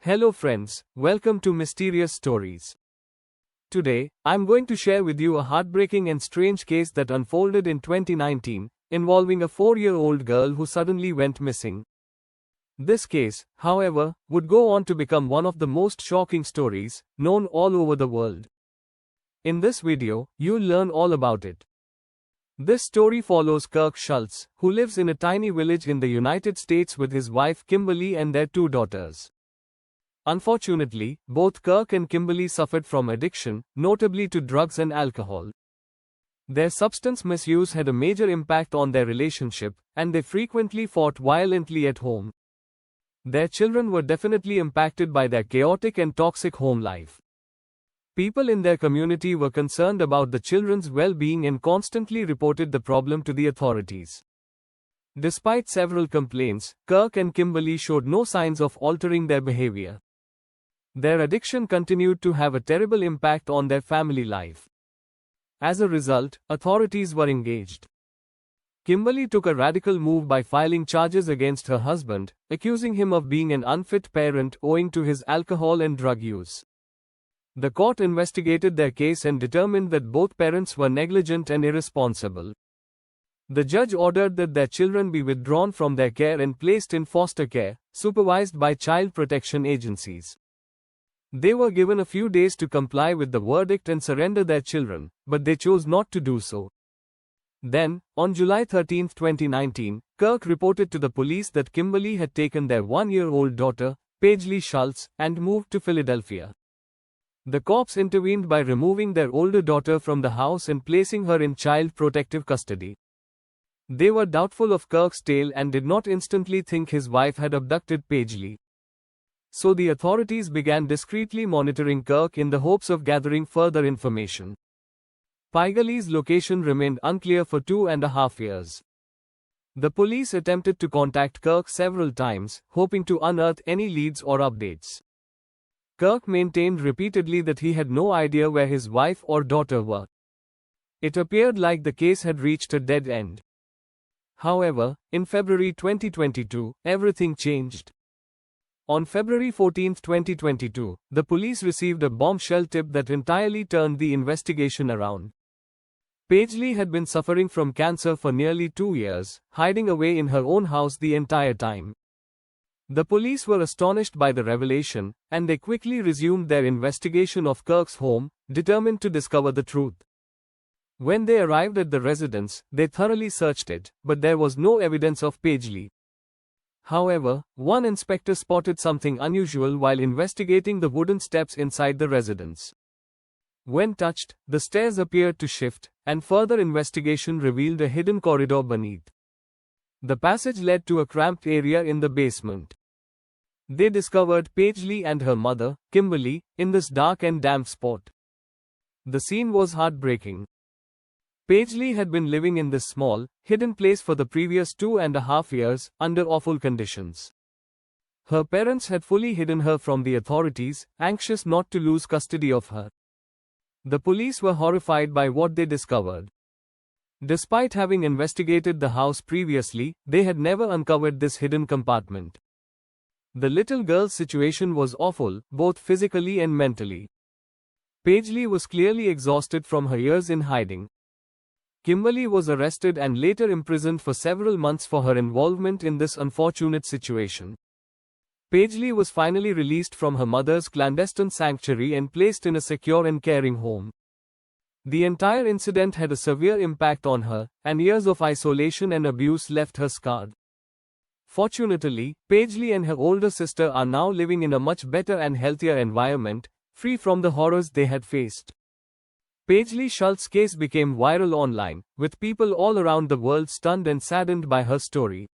Hello friends, welcome to Mysterious Stories. Today, I'm going to share with you a heartbreaking and strange case that unfolded in 2019, involving a 4-year-old girl who suddenly went missing. This case, however, would go on to become one of the most shocking stories known all over the world. In this video, you'll learn all about it. This story follows Kirk Schultz, who lives in a tiny village in the United States with his wife Kimberly and their 2 daughters. Unfortunately, both Kirk and Kimberly suffered from addiction, notably to drugs and alcohol. Their substance misuse had a major impact on their relationship, and they frequently fought violently at home. Their children were definitely impacted by their chaotic and toxic home life. People in their community were concerned about the children's well-being and constantly reported the problem to the authorities. Despite several complaints, Kirk and Kimberly showed no signs of altering their behavior. Their addiction continued to have a terrible impact on their family life. As a result, authorities were engaged. Kimberly took a radical move by filing charges against her husband, accusing him of being an unfit parent owing to his alcohol and drug use. The court investigated their case and determined that both parents were negligent and irresponsible. The judge ordered that their children be withdrawn from their care and placed in foster care, supervised by child protection agencies. They were given a few days to comply with the verdict and surrender their children, but they chose not to do so. Then, on July 13, 2019, Kirk reported to the police that Kimberly had taken their 1-year-old daughter, Paisley Schultz, and moved to Philadelphia. The cops intervened by removing their older daughter from the house and placing her in child protective custody. They were doubtful of Kirk's tale and did not instantly think his wife had abducted Paisley. So the authorities began discreetly monitoring Kirk in the hopes of gathering further information. Paisley's location remained unclear for 2.5 years. The police attempted to contact Kirk several times, hoping to unearth any leads or updates. Kirk maintained repeatedly that he had no idea where his wife or daughter were. It appeared like the case had reached a dead end. However, in February 2022, everything changed. On February 14, 2022, the police received a bombshell tip that entirely turned the investigation around. Paisley had been suffering from cancer for nearly 2 years, hiding away in her own house the entire time. The police were astonished by the revelation, and they quickly resumed their investigation of Kirk's home, determined to discover the truth. When they arrived at the residence, they thoroughly searched it, but there was no evidence of Paisley. However, one inspector spotted something unusual while investigating the wooden steps inside the residence. When touched, the stairs appeared to shift, and further investigation revealed a hidden corridor beneath. The passage led to a cramped area in the basement. They discovered Paisley and her mother, Kimberly, in this dark and damp spot. The scene was heartbreaking. Paisley had been living in this small, hidden place for the previous 2.5 years, under awful conditions. Her parents had fully hidden her from the authorities, anxious not to lose custody of her. The police were horrified by what they discovered. Despite having investigated the house previously, they had never uncovered this hidden compartment. The little girl's situation was awful, both physically and mentally. Paisley was clearly exhausted from her years in hiding. Kimberly was arrested and later imprisoned for several months for her involvement in this unfortunate situation. Paisley was finally released from her mother's clandestine sanctuary and placed in a secure and caring home. The entire incident had a severe impact on her, and years of isolation and abuse left her scarred. Fortunately, Paisley and her older sister are now living in a much better and healthier environment, free from the horrors they had faced. Paisley Schultz's case became viral online, with people all around the world stunned and saddened by her story.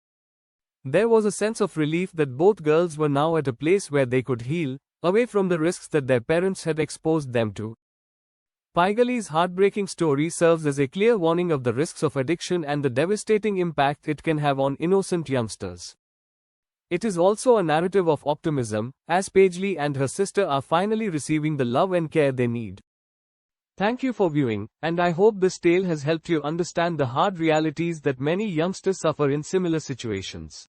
There was a sense of relief that both girls were now at a place where they could heal, away from the risks that their parents had exposed them to. Paisley's heartbreaking story serves as a clear warning of the risks of addiction and the devastating impact it can have on innocent youngsters. It is also a narrative of optimism, as Paisley and her sister are finally receiving the love and care they need. Thank you for viewing, and I hope this tale has helped you understand the hard realities that many youngsters suffer in similar situations.